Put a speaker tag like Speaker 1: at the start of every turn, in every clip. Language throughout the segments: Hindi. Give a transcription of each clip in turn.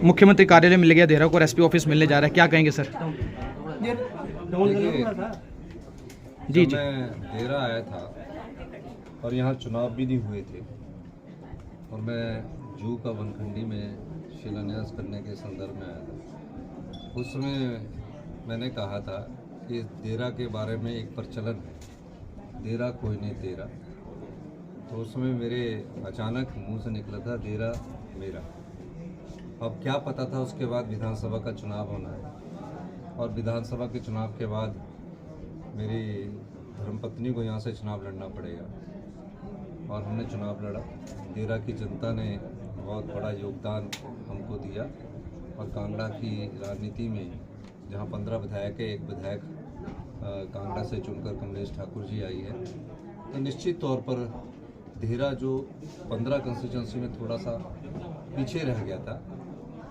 Speaker 1: मुख्यमंत्री कार्यालय मिल गया देहरा को और एसपी ऑफिस मिलने जा रहा है, क्या कहेंगे सर?
Speaker 2: जी जी, मैं देहरा आया था और यहाँ चुनाव भी नहीं हुए थे और मैं जू का वनखंडी में शिलान्यास करने के संदर्भ में आया था। उस समय मैंने कहा था कि देहरा के बारे में एक प्रचलन है, देहरा कोई नहीं तेरा। तो उस समय मेरे अचानक मुंह से निकला था देहरा मेरा। अब क्या पता था उसके बाद विधानसभा का चुनाव होना है और विधानसभा के चुनाव के बाद मेरी धर्मपत्नी को यहाँ से चुनाव लड़ना पड़ेगा और हमने चुनाव लड़ा। देहरा की जनता ने बहुत बड़ा योगदान हमको दिया और कांगड़ा की राजनीति में जहाँ 15 विधायक है, एक विधायक कांगड़ा से चुनकर कमलेश ठाकुर जी आई है, तो निश्चित तौर पर देहरा जो 15 कंस्टिट्यूंसी में थोड़ा सा पीछे रह गया था,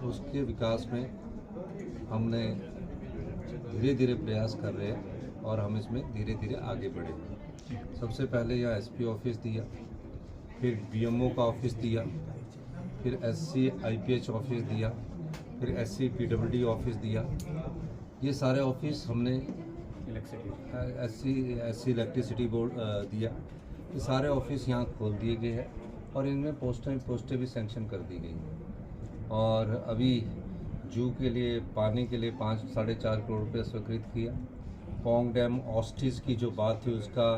Speaker 2: उसके विकास में हमने धीरे धीरे प्रयास कर रहे हैं और हम इसमें धीरे धीरे आगे बढ़े। सबसे पहले यहाँ एसपी ऑफिस दिया, फिर बीएमओ का ऑफिस दिया, फिर एससी आईपीएच ऑफिस दिया, फिर एससी पीडब्ल्यूडी ऑफिस दिया। ये सारे ऑफिस हमने एससी इलेक्ट्रिसिटी बोर्ड दिया। ये सारे ऑफिस यहाँ खोल दिए गए हैं और इनमें पोस्टें भी सेंक्शन कर दी गई हैं। और अभी जू के लिए पानी के लिए 5-4.5 करोड़ रुपये स्वीकृत किया। पोंग डैम ऑस्टिस की जो बात थी उसका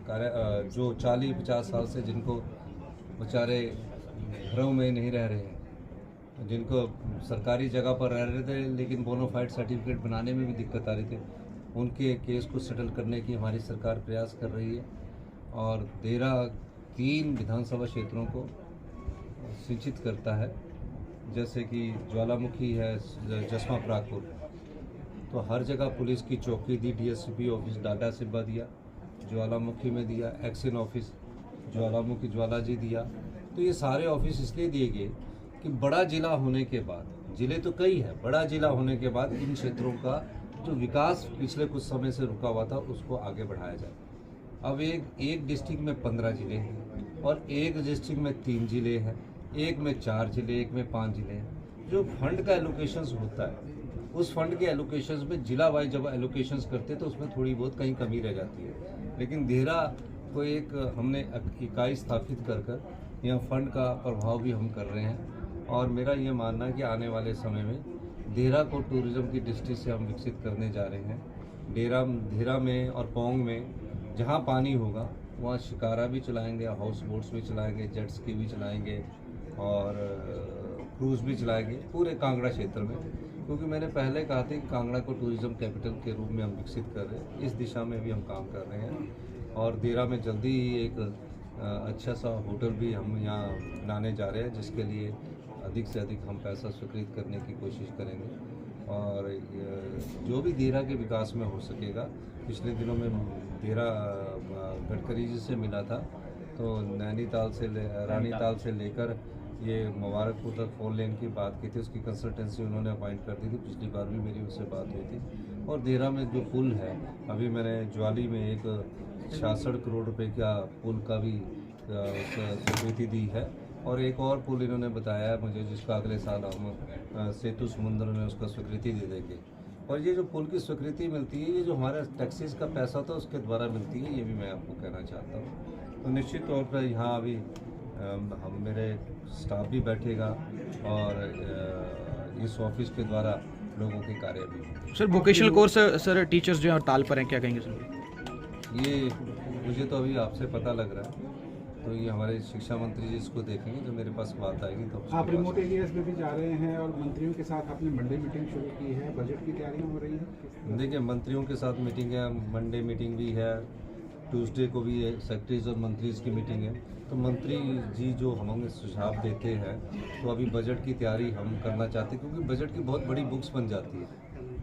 Speaker 2: कार्य जो 40-50 साल से जिनको बेचारे घरों में नहीं रह रहे हैं, जिनको सरकारी जगह पर रह रहे थे लेकिन बोनाफाइड सर्टिफिकेट बनाने में भी दिक्कत आ रही थी, उनके केस को सेटल करने की हमारी सरकार प्रयास कर रही है। और देहरा 3 विधानसभा क्षेत्रों को सिंचित करता है, जैसे कि ज्वालामुखी है, जसवा परागपुर, तो हर जगह पुलिस की चौकी दी, डीएसपी ऑफिस डाटा सिब्बा दिया, ज्वालामुखी में दिया, एक्शन ऑफिस ज्वालामुखी ज्वालाजी दिया। तो ये सारे ऑफिस इसलिए दिए गए कि बड़ा जिला होने के बाद, जिले तो कई है, बड़ा जिला होने के बाद इन क्षेत्रों का जो विकास पिछले कुछ समय से रुका हुआ था उसको आगे बढ़ाया जाए। अब एक डिस्ट्रिक्ट में 15 जिले हैं और एक डिस्ट्रिक्ट में 3 जिले हैं, एक में 4 जिले, एक में 5 जिले हैं। जो फंड का एलोकेशंस होता है, उस फंड के एलोकेशंस में जिला वाइज जब एलोकेशंस करते हैं तो उसमें थोड़ी बहुत कहीं कमी रह जाती है। लेकिन देहरा को एक हमने इकाई स्थापित कर यहाँ फंड का प्रभाव भी हम कर रहे हैं और मेरा ये मानना है कि आने वाले समय में देहरा को टूरिज़्म की दृष्टि से हम विकसित करने जा रहे हैं। देहरा में और पोंग में जहाँ पानी होगा वहाँ शिकारा भी चलाएंगे, हाउस बोट्स भी चलाएंगे, जेट स्की भी चलाएंगे और क्रूज़ भी चलाएंगे पूरे कांगड़ा क्षेत्र में, क्योंकि मैंने पहले कहा था कि कांगड़ा को टूरिज़्म कैपिटल के रूप में हम विकसित कर रहे हैं। इस दिशा में भी हम काम कर रहे हैं और देहरा में जल्दी ही एक अच्छा सा होटल भी हम यहाँ बनाने जा रहे हैं, जिसके लिए अधिक से अधिक हम पैसा स्वीकृत करने की कोशिश करेंगे और जो भी देहरा के विकास में हो सकेगा। पिछले दिनों में देहरा गडकरी जी से मिला था, तो नैनीताल से रानीताल से लेकर ये मुबारकपुर तक 4 लेन की बात की थी, उसकी कंसल्टेंसी उन्होंने अपॉइंट कर दी थी। पिछली बार भी मेरी उससे बात हुई थी। और देहरा में जो पुल है, अभी मैंने ज्वाली में एक 66 करोड़ रुपए का पुल का भी स्वीकृति दी है और एक और पुल इन्होंने बताया है मुझे, जिसका अगले साल हम सेतु समुद्र में उसका स्वीकृति दे देंगे। और ये जो पुल की स्वीकृति मिलती है, ये जो हमारा टैक्सेस का पैसा होता है उसके द्वारा मिलती है, ये भी मैं आपको कहना चाहता हूँ। तो निश्चित तौर पर यहाँ अभी हम मेरे स्टाफ भी बैठेगा और इस ऑफिस के द्वारा लोगों के कार्य भी।
Speaker 1: Sir vocational course sir teachers जो हैं हड़ताल पर हैं, क्या कहेंगे सर?
Speaker 2: ये मुझे तो अभी आपसे पता लग रहा है, तो ये हमारे शिक्षा मंत्री जी इसको देखेंगे, जो मेरे पास बात आएगी तो
Speaker 3: आप रिमोट एरियाज में भी जा रहे हैं और मंत्रियों के साथ आपने मंडे मीटिंग शुरू की है, बजट की तैयारियां हो रही हैं?
Speaker 2: देखिए, मंत्रियों के साथ मीटिंग है, मंडे मीटिंग भी है, ट्यूसडे को भी सेक्रेटरीज और मंत्रीज की मीटिंग है। तो मंत्री जी जो हमें सुझाव देते हैं, तो अभी बजट की तैयारी हम करना चाहते हैं, क्योंकि बजट की बहुत बड़ी बुक्स बन जाती है,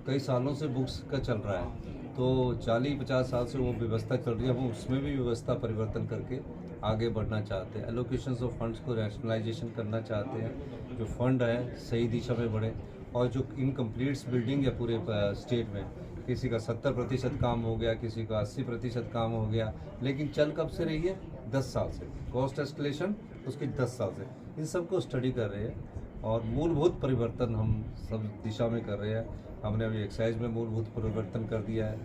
Speaker 2: कई सालों से बुक्स का चल रहा है, तो 40-50 साल से वो व्यवस्था चल रही है, हम उसमें भी व्यवस्था परिवर्तन करके आगे बढ़ना चाहते हैं। एलोकेशंस ऑफ फंड्स को रैशनलाइजेशन करना चाहते हैं, जो फंड है सही दिशा में बढ़े और जो इनकम्प्लीट्स बिल्डिंग है पूरे स्टेट में, किसी का 70% काम हो गया, किसी का 80% काम हो गया, लेकिन चल कब से रही है? 10 साल से। कॉस्ट एस्केलेशन उसकी 10 साल से, इन सब को स्टडी कर रहे हैं और मूलभूत परिवर्तन हम सब दिशा में कर रहे हैं। हमने अभी एक्साइज में मूलभूत परिवर्तन कर दिया है,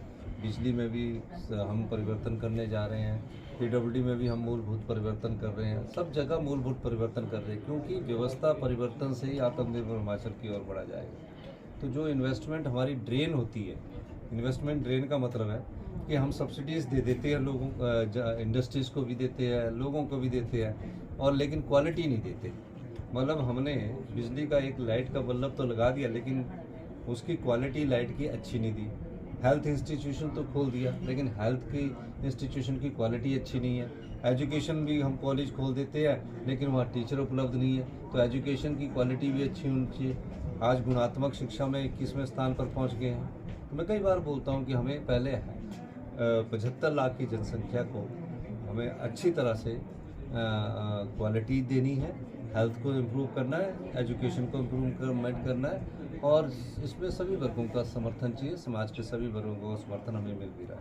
Speaker 2: बिजली में भी हम परिवर्तन करने जा रहे हैं, PWD में भी हम मूलभूत परिवर्तन कर रहे हैं, सब जगह मूलभूत परिवर्तन कर रहे हैं, क्योंकि व्यवस्था परिवर्तन से ही आत्मनिर्भर हिमाचल की ओर बढ़ा जाएगा। तो जो इन्वेस्टमेंट हमारी ड्रेन होती है, इन्वेस्टमेंट ड्रेन का मतलब है कि हम सब्सिडीज़ दे देते हैं लोगों, इंडस्ट्रीज़ को भी देते हैं, लोगों को भी देते हैं, और लेकिन क्वालिटी नहीं देते। मतलब हमने बिजली का एक लाइट का बल्ब तो लगा दिया, लेकिन उसकी क्वालिटी लाइट की अच्छी नहीं दी। हेल्थ इंस्टीट्यूशन तो खोल दिया, लेकिन हेल्थ की इंस्टीट्यूशन की क्वालिटी अच्छी नहीं है। एजुकेशन भी हम कॉलेज खोल देते हैं, लेकिन वहाँ टीचर उपलब्ध नहीं है, तो एजुकेशन की क्वालिटी भी अच्छी होनी चाहिए। आज गुणात्मक शिक्षा में 21वें स्थान पर पहुँच गए हैं। तो मैं कई बार बोलता हूँ कि हमें पहले 75 लाख की जनसंख्या को हमें अच्छी तरह से क्वालिटी देनी है, हेल्थ को इम्प्रूव करना है, एजुकेशन को इम्प्रूवमेंट करना है, और इसमें सभी वर्गों का समर्थन चाहिए। समाज के सभी वर्गों का समर्थन हमें मिल भी रहा है।